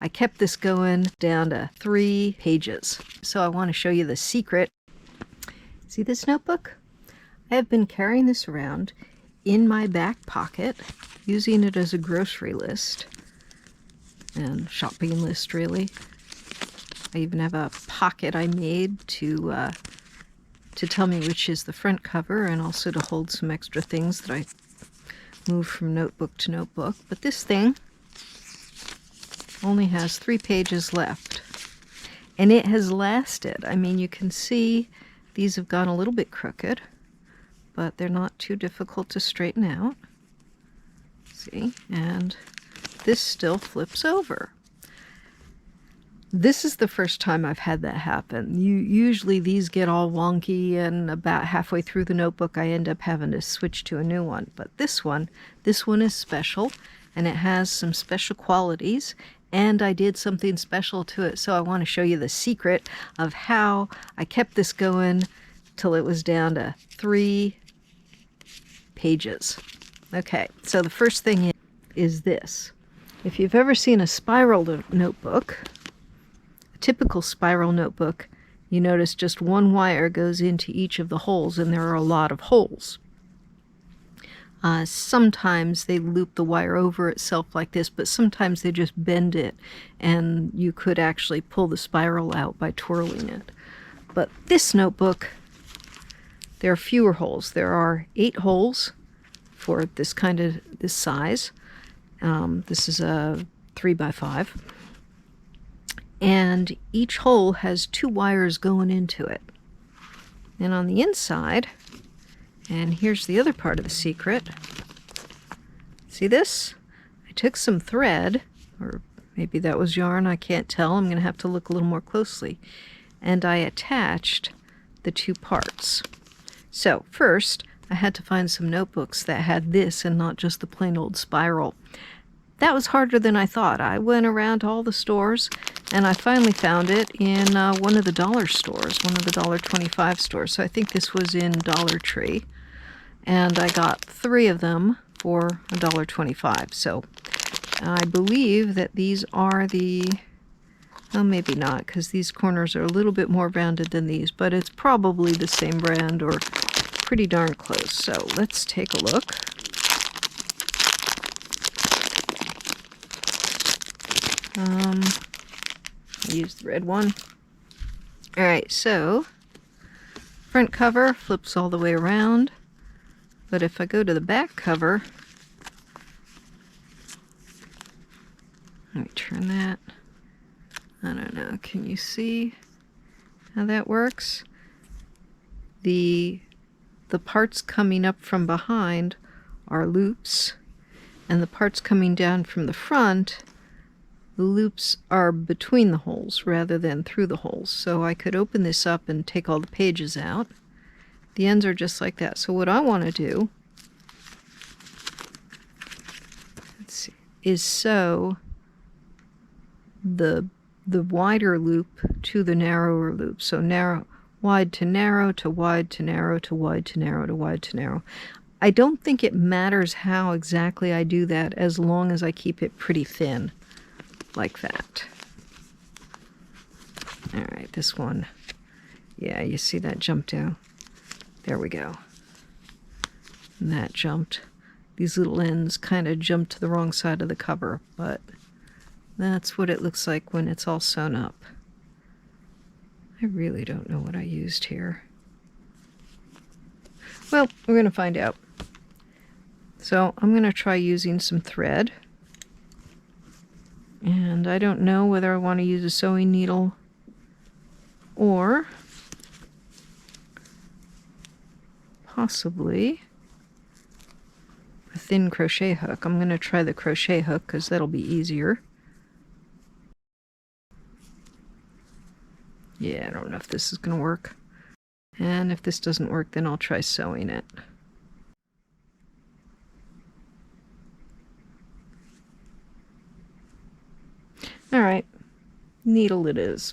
I kept this going down to 3 pages. So I want to show you the secret. See this notebook? I have been carrying this around in my back pocket, using it as a grocery list and shopping list, really. I even have a pocket I made to tell me which is the front cover, and also to hold some extra things that I move from notebook to notebook. But this thing only has 3 pages left, and it has lasted. I mean, you can see these have gone a little bit crooked, but they're not too difficult to straighten out. See? And this still flips over. This is the first time I've had that happen. Usually these get all wonky, and about halfway through the notebook I end up having to switch to a new one. But this one is special, and it has some special qualities, and I did something special to it. So I want to show you the secret of how I kept this going till it was down to 3 pages. Okay, so the first thing is this. If you've ever seen a spiral notebook, typical spiral notebook, you notice just one wire goes into each of the holes, and there are a lot of holes. Sometimes they loop the wire over itself like this, but sometimes they just bend it, and you could actually pull the spiral out by twirling it. But this notebook, there are fewer holes. There are 8 holes for this size. This is a 3x5. And each hole has 2 wires going into it. And on the inside, and here's the other part of the secret. See this? I took some thread, or maybe that was yarn, I can't tell. I'm going to have to look a little more closely. And I attached the 2 parts. So first, I had to find some notebooks that had this and not just the plain old spiral. That was harder than I thought. I went around to all the stores, and I finally found it in one of the dollar stores, one of the $1.25 stores. So I think this was in Dollar Tree. And I got 3 of them for $1.25. So I believe that these are the, well, maybe not, because these corners are a little bit more rounded than these, but it's probably the same brand or pretty darn close. So let's take a look. I used the red one. Alright, so front cover flips all the way around, but if I go to the back cover, let me turn that. I don't know, can you see how that works? The parts coming up from behind are loops, and the parts coming down from the front, the loops are between the holes rather than through the holes. So I could open this up and take all the pages out. The ends are just like that. So what I want to do, let's see, is sew the wider loop to the narrower loop. So narrow, wide to narrow to wide to narrow to wide to narrow to wide to narrow. I don't think it matters how exactly I do that, as long as I keep it pretty thin, like that. All right, this one, yeah, you see that jump down? There we go. And that jumped. These little ends kind of jumped to the wrong side of the cover, but that's what it looks like when it's all sewn up. I really don't know what I used here. Well, we're going to find out. So I'm going to try using some thread. And I don't know whether I want to use a sewing needle or possibly a thin crochet hook. I'm going to try the crochet hook because that'll be easier. Yeah, I don't know if this is going to work. And if this doesn't work, then I'll try sewing it. All right, needle it is.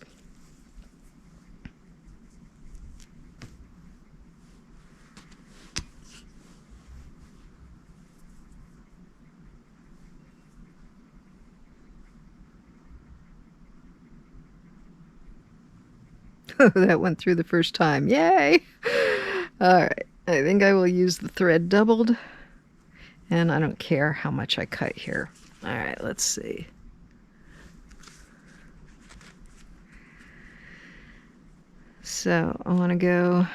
That went through the first time. Yay! Alright, I think I will use the thread doubled. And I don't care how much I cut here. Alright, let's see. So I want to go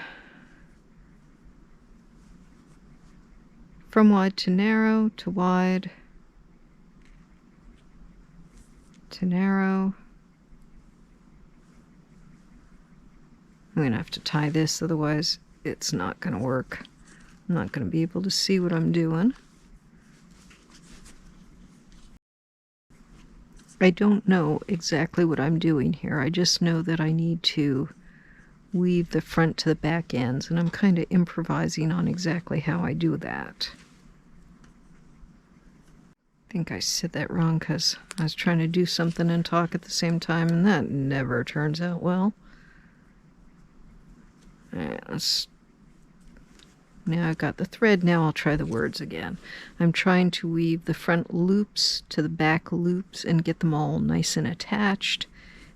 from wide to narrow to wide to narrow. I'm going to have to tie this, otherwise it's not going to work. I'm not going to be able to see what I'm doing. I don't know exactly what I'm doing here. I just know that I need to weave the front to the back ends, and I'm kind of improvising on exactly how I do that. I think I said that wrong because I was trying to do something and talk at the same time, and that never turns out well. Alright, now I've got the thread. Now I'll try the words again. I'm trying to weave the front loops to the back loops and get them all nice and attached,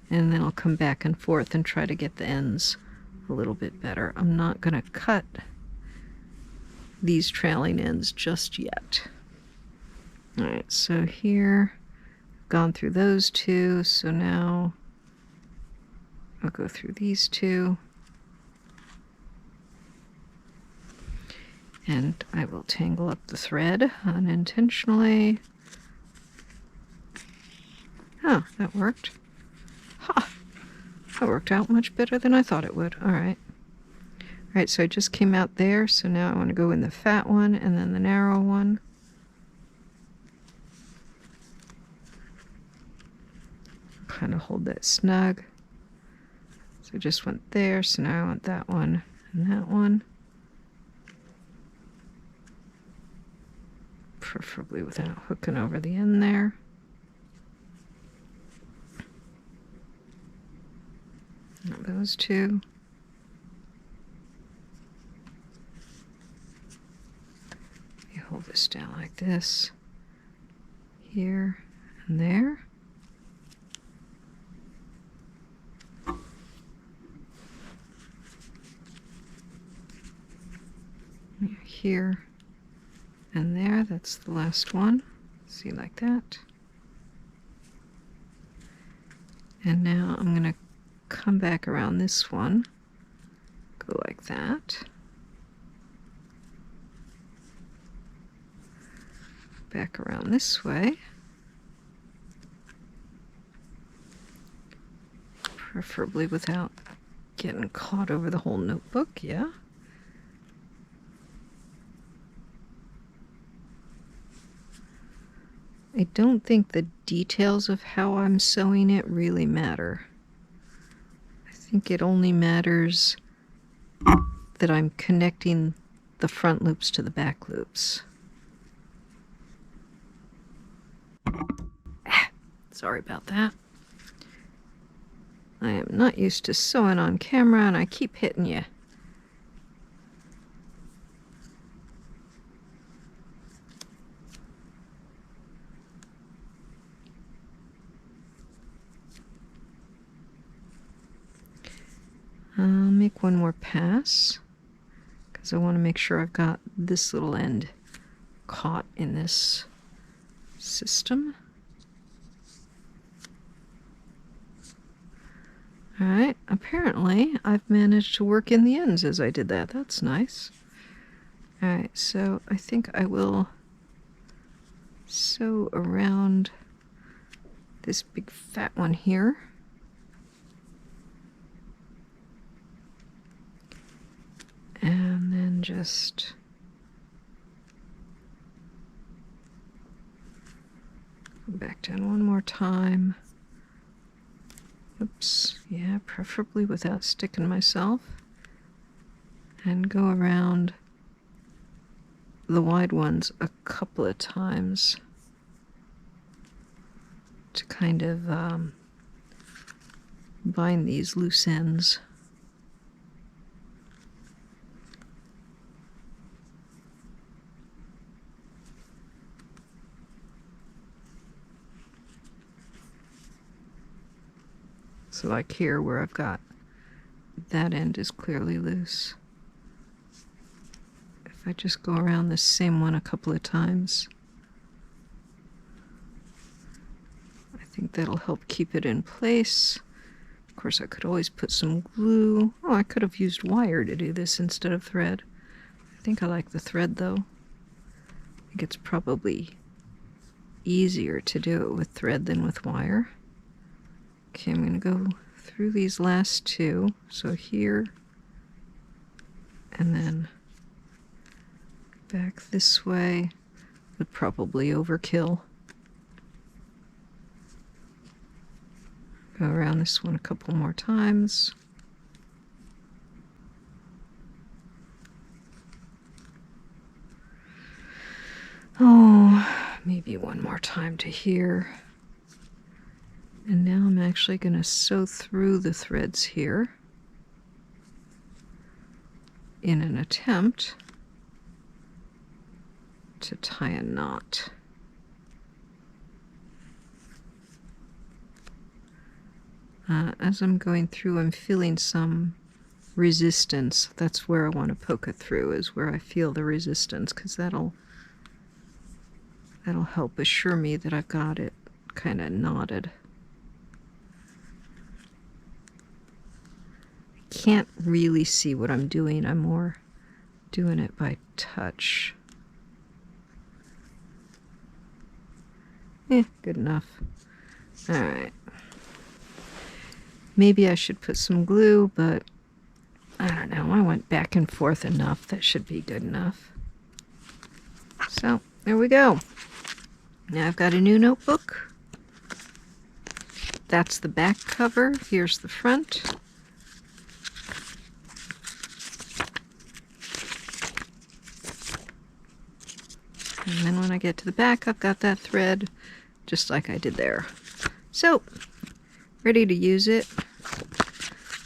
and then I'll come back and forth and try to get the ends a little bit better. I'm not going to cut these trailing ends just yet. Alright, so here, gone through those two, so now I'll go through these two. And I will tangle up the thread unintentionally. Oh, that worked. Ha! That worked out much better than I thought it would. Alright. Alright, so I just came out there, so now I want to go in the fat one and then the narrow one. Kind of hold that snug. So I just went there, so now I want that one and that one. Preferably without hooking over the end there. Now those two. You hold this down like this. Here and there. Here and there, that's the last one. See, like that. And now I'm going to come back around this one, go like that. Back around this way. Preferably without getting caught over the whole notebook, yeah. I don't think the details of how I'm sewing it really matter. I think it only matters that I'm connecting the front loops to the back loops. Sorry about that. I am not used to sewing on camera and I keep hitting you. I'll make one more pass because I want to make sure I've got this little end caught in this system. Alright, apparently I've managed to work in the ends as I did that. That's nice. Alright, so I think I will sew around this big fat one here. And then just go back down one more time. Oops, yeah, preferably without sticking myself. And go around the wide ones a couple of times to kind of bind these loose ends. So like here where I've got that end is clearly loose. If I just go around this same one a couple of times, I think that'll help keep it in place. Of course, I could always put some glue. Oh, I could have used wire to do this instead of thread. I think I like the thread though. I think it's probably easier to do it with thread than with wire. Okay, I'm going to go through these last two. So here, and then back this way. Would probably overkill. Go around this one a couple more times. Oh, maybe one more time to here. And now I'm actually going to sew through the threads here in an attempt to tie a knot. As I'm going through, I'm feeling some resistance. That's where I want to poke it through, is where I feel the resistance, because that'll help assure me that I've got it kind of knotted. I can't really see what I'm doing. I'm more doing it by touch. Good enough. All right. Maybe I should put some glue, but I don't know. I went back and forth enough. That should be good enough. So there we go. Now I've got a new notebook. That's the back cover. Here's the front. And then when I get to the back, I've got that thread just like I did there. So, ready to use it.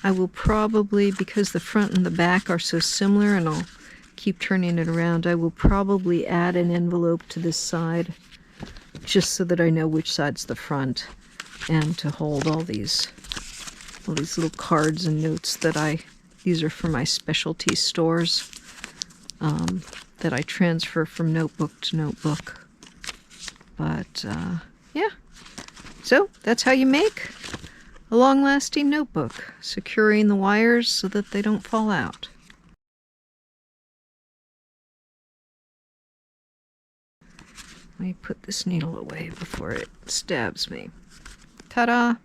I will probably, because the front and the back are so similar, and I'll keep turning it around, I will probably add an envelope to this side just so that I know which side's the front, and to hold all these little cards and notes that these are for my specialty stores that I transfer from notebook to notebook. But yeah, so that's how you make a long-lasting notebook, securing the wires so that they don't fall out. Let me put this needle away before it stabs me. Ta-da!